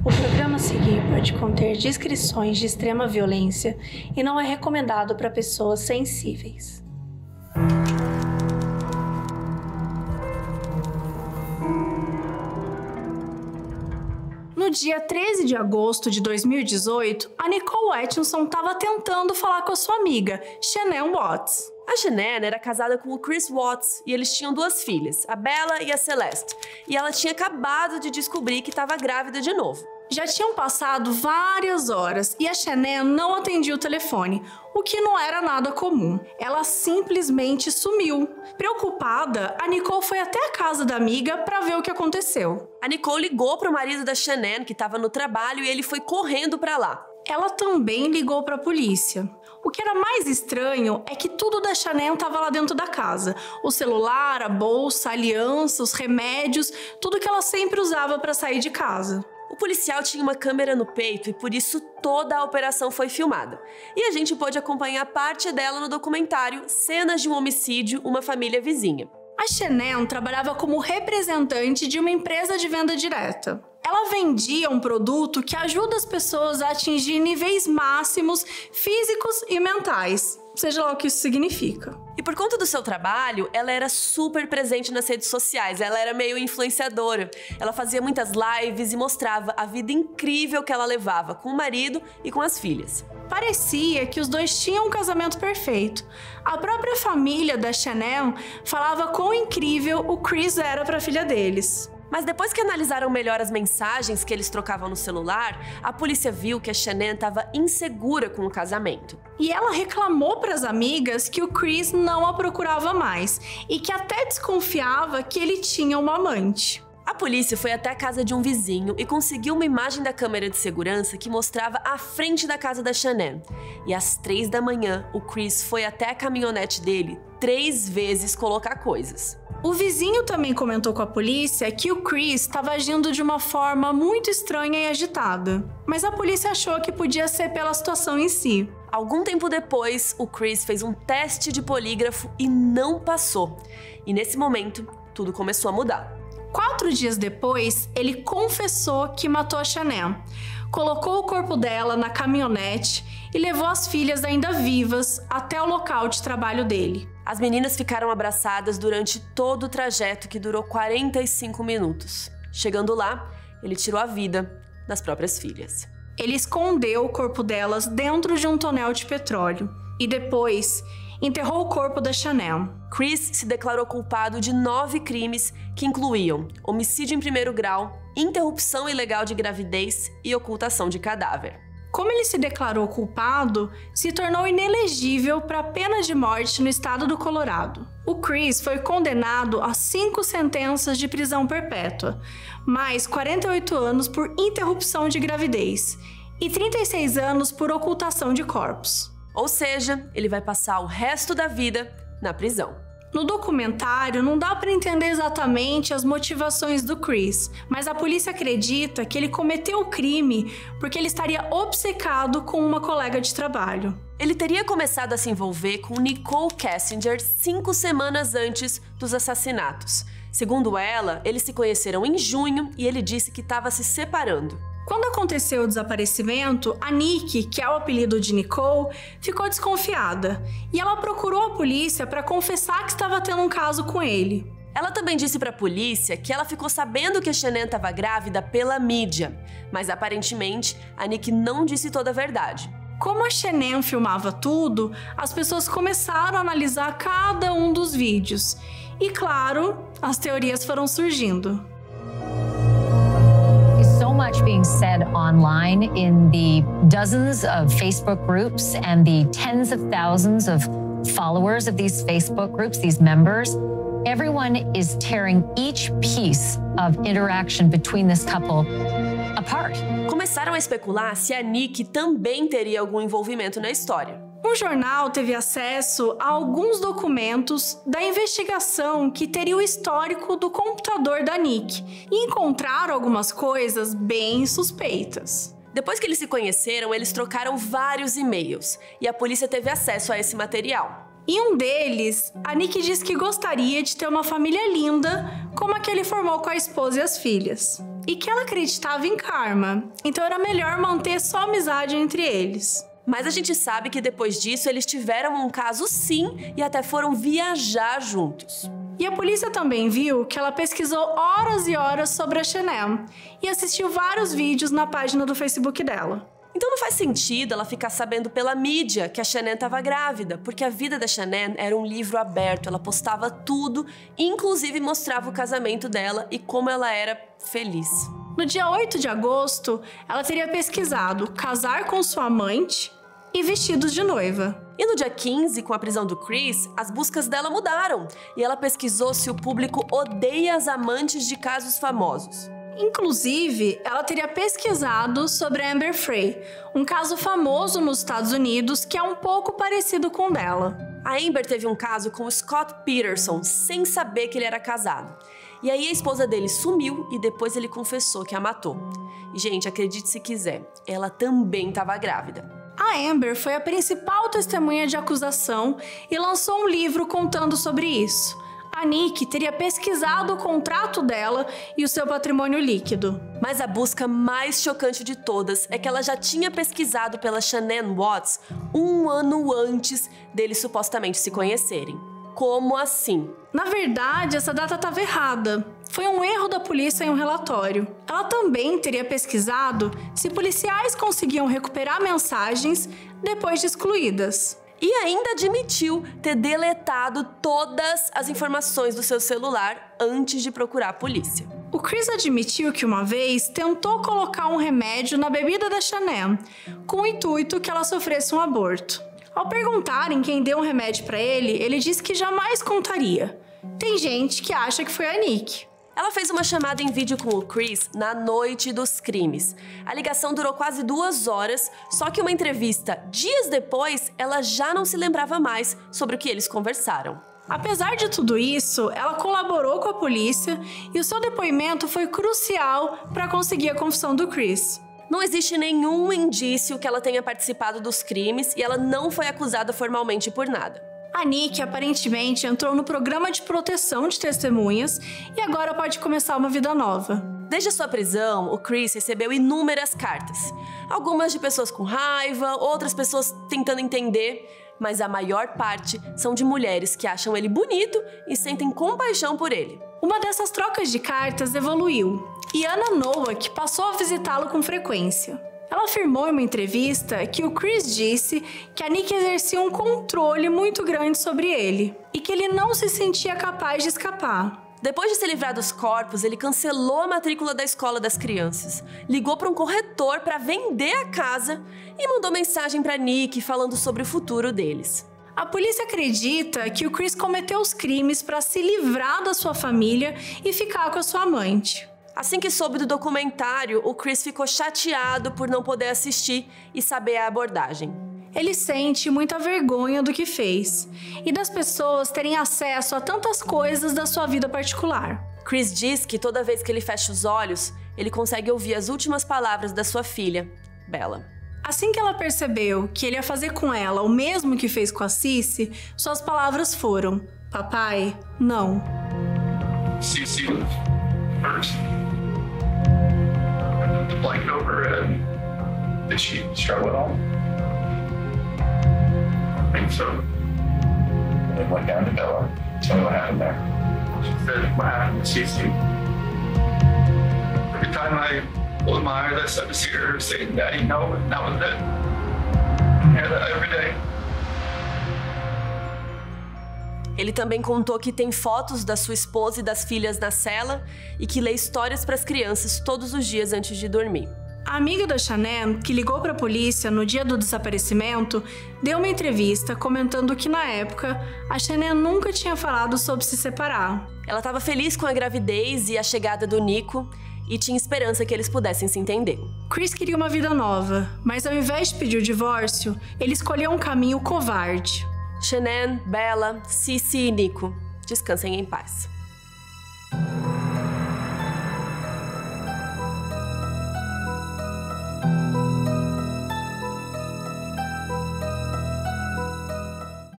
O programa a seguir pode conter descrições de extrema violência e não é recomendado para pessoas sensíveis. No dia 13 de agosto de 2018, a Nicole Atkinson estava tentando falar com a sua amiga, Shanann Watts. A Shanann era casada com o Chris Watts e eles tinham 2 filhas, a Bella e a Celeste. E ela tinha acabado de descobrir que estava grávida de novo. Já tinham passado várias horas e a Shanann não atendia o telefone, o que não era nada comum. Ela simplesmente sumiu. Preocupada, a Nicole foi até a casa da amiga para ver o que aconteceu. A Nicole ligou para o marido da Shanann, que estava no trabalho, e ele foi correndo para lá. Ela também ligou para a polícia. O que era mais estranho é que tudo da Shanann estava lá dentro da casa. O celular, a bolsa, a aliança, os remédios, tudo que ela sempre usava para sair de casa. O policial tinha uma câmera no peito e por isso toda a operação foi filmada. E a gente pôde acompanhar parte dela no documentário Cenas de um Homicídio, uma Família Vizinha. A Shanann trabalhava como representante de uma empresa de venda direta. Ela vendia um produto que ajuda as pessoas a atingir níveis máximos físicos e mentais, seja lá o que isso significa. E por conta do seu trabalho, ela era super presente nas redes sociais, ela era meio influenciadora. Ela fazia muitas lives e mostrava a vida incrível que ela levava com o marido e com as filhas. Parecia que os dois tinham um casamento perfeito. A própria família da Shanann falava quão incrível o Chris era para a filha deles. Mas depois que analisaram melhor as mensagens que eles trocavam no celular, a polícia viu que a Shanann estava insegura com o casamento. E ela reclamou para as amigas que o Chris não a procurava mais e que até desconfiava que ele tinha uma amante. A polícia foi até a casa de um vizinho e conseguiu uma imagem da câmera de segurança que mostrava a frente da casa da Shanann. E às 3 da manhã, o Chris foi até a caminhonete dele 3 vezes colocar coisas. O vizinho também comentou com a polícia que o Chris estava agindo de uma forma muito estranha e agitada, mas a polícia achou que podia ser pela situação em si. Algum tempo depois, o Chris fez um teste de polígrafo e não passou. E nesse momento, tudo começou a mudar. 4 dias depois, ele confessou que matou a Shanann, colocou o corpo dela na caminhonete e levou as filhas ainda vivas até o local de trabalho dele. As meninas ficaram abraçadas durante todo o trajeto, que durou 45 minutos. Chegando lá, ele tirou a vida das próprias filhas. Ele escondeu o corpo delas dentro de um tonel de petróleo e depois enterrou o corpo da Shanann. Chris se declarou culpado de 9 crimes que incluíam homicídio em 1º grau, interrupção ilegal de gravidez e ocultação de cadáver. Como ele se declarou culpado, se tornou inelegível para a pena de morte no estado do Colorado. O Chris foi condenado a 5 sentenças de prisão perpétua, mais 48 anos por interrupção de gravidez e 36 anos por ocultação de corpos. Ou seja, ele vai passar o resto da vida na prisão. No documentário, não dá para entender exatamente as motivações do Chris, mas a polícia acredita que ele cometeu o crime porque ele estaria obcecado com uma colega de trabalho. Ele teria começado a se envolver com Nicole Kessinger 5 semanas antes dos assassinatos. Segundo ela, eles se conheceram em junho e ele disse que estava se separando. Quando aconteceu o desaparecimento, a Nick, que é o apelido de Nicole, ficou desconfiada e ela procurou a polícia para confessar que estava tendo um caso com ele. Ela também disse para a polícia que ela ficou sabendo que a Shanann estava grávida pela mídia, mas aparentemente a Nick não disse toda a verdade. Como a Shanann filmava tudo, as pessoas começaram a analisar cada um dos vídeos e, claro, as teorias foram surgindo. So much being said online in the dozens of Facebook groups and the tens of thousands of followers of these Facebook groups, these members. Everyone is tearing each piece of interaction between this couple apart. Começaram a especular se a Nick também teria algum envolvimento na história. Um jornal teve acesso a alguns documentos da investigação que teria o histórico do computador da Nick e encontraram algumas coisas bem suspeitas. Depois que eles se conheceram, eles trocaram vários e-mails e a polícia teve acesso a esse material. Em um deles, a Nick diz que gostaria de ter uma família linda, como a que ele formou com a esposa e as filhas. E que ela acreditava em karma, então era melhor manter só amizade entre eles. Mas a gente sabe que depois disso eles tiveram um caso sim e até foram viajar juntos. E a polícia também viu que ela pesquisou horas e horas sobre a Shanann e assistiu vários vídeos na página do Facebook dela. Então não faz sentido ela ficar sabendo pela mídia que a Shanann estava grávida, porque a vida da Shanann era um livro aberto, ela postava tudo, inclusive mostrava o casamento dela e como ela era feliz. No dia 8 de agosto, ela teria pesquisado casar com sua amante e vestidos de noiva. E no dia 15, com a prisão do Chris, as buscas dela mudaram e ela pesquisou se o público odeia as amantes de casos famosos. Inclusive, ela teria pesquisado sobre a Amber Frey, um caso famoso nos Estados Unidos que é um pouco parecido com o dela. A Amber teve um caso com o Scott Peterson, sem saber que ele era casado. E aí a esposa dele sumiu e depois ele confessou que a matou. E, gente, acredite se quiser, ela também estava grávida. A Amber foi a principal testemunha de acusação e lançou um livro contando sobre isso. A Nick teria pesquisado o contrato dela e o seu patrimônio líquido. Mas a busca mais chocante de todas é que ela já tinha pesquisado pela Shanann Watts 1 ano antes deles supostamente se conhecerem. Como assim? Na verdade, essa data estava errada. Foi um erro da polícia em um relatório. Ela também teria pesquisado se policiais conseguiam recuperar mensagens depois de excluídas. E ainda admitiu ter deletado todas as informações do seu celular antes de procurar a polícia. O Chris admitiu que uma vez tentou colocar um remédio na bebida da Shanann, com o intuito que ela sofresse um aborto. Ao perguntarem quem deu um remédio para ele disse que jamais contaria. Tem gente que acha que foi a Nick. Ela fez uma chamada em vídeo com o Chris na noite dos crimes. A ligação durou quase 2 horas, só que uma entrevista dias depois, ela já não se lembrava mais sobre o que eles conversaram. Apesar de tudo isso, ela colaborou com a polícia e o seu depoimento foi crucial para conseguir a confissão do Chris. Não existe nenhum indício que ela tenha participado dos crimes e ela não foi acusada formalmente por nada. A Nick aparentemente entrou no programa de proteção de testemunhas e agora pode começar uma vida nova. Desde a sua prisão, o Chris recebeu inúmeras cartas. Algumas de pessoas com raiva, outras pessoas tentando entender, mas a maior parte são de mulheres que acham ele bonito e sentem compaixão por ele. Uma dessas trocas de cartas evoluiu e Anna Nowak passou a visitá-lo com frequência. Ela afirmou em uma entrevista que o Chris disse que a Nick exercia um controle muito grande sobre ele e que ele não se sentia capaz de escapar. Depois de se livrar dos corpos, ele cancelou a matrícula da escola das crianças, ligou para um corretor para vender a casa e mandou mensagem para Nick falando sobre o futuro deles. A polícia acredita que o Chris cometeu os crimes para se livrar da sua família e ficar com a sua amante. Assim que soube do documentário, o Chris ficou chateado por não poder assistir e saber a abordagem. Ele sente muita vergonha do que fez e das pessoas terem acesso a tantas coisas da sua vida particular. Chris diz que toda vez que ele fecha os olhos, ele consegue ouvir as últimas palavras da sua filha, Bella. Assim que ela percebeu que ele ia fazer com ela o mesmo que fez com a Cici, suas palavras foram: "Papai, não." Cici first. The blanket over her head. Did she struggle at all? I think so. They went down to Bella. Tell me what happened there. She said, "What happened to Cici?" Every time I closed my eyes, I started to see her say, "Daddy, no," and that was it. I hear that every day. Ele também contou que tem fotos da sua esposa e das filhas na cela e que lê histórias para as crianças todos os dias antes de dormir. A amiga da Shanann, que ligou para a polícia no dia do desaparecimento, deu uma entrevista comentando que, na época, a Shanann nunca tinha falado sobre se separar. Ela estava feliz com a gravidez e a chegada do Nico e tinha esperança que eles pudessem se entender. Chris queria uma vida nova, mas ao invés de pedir o divórcio, ele escolheu um caminho covarde. Shanann, Bella, Cici e Nico, descansem em paz.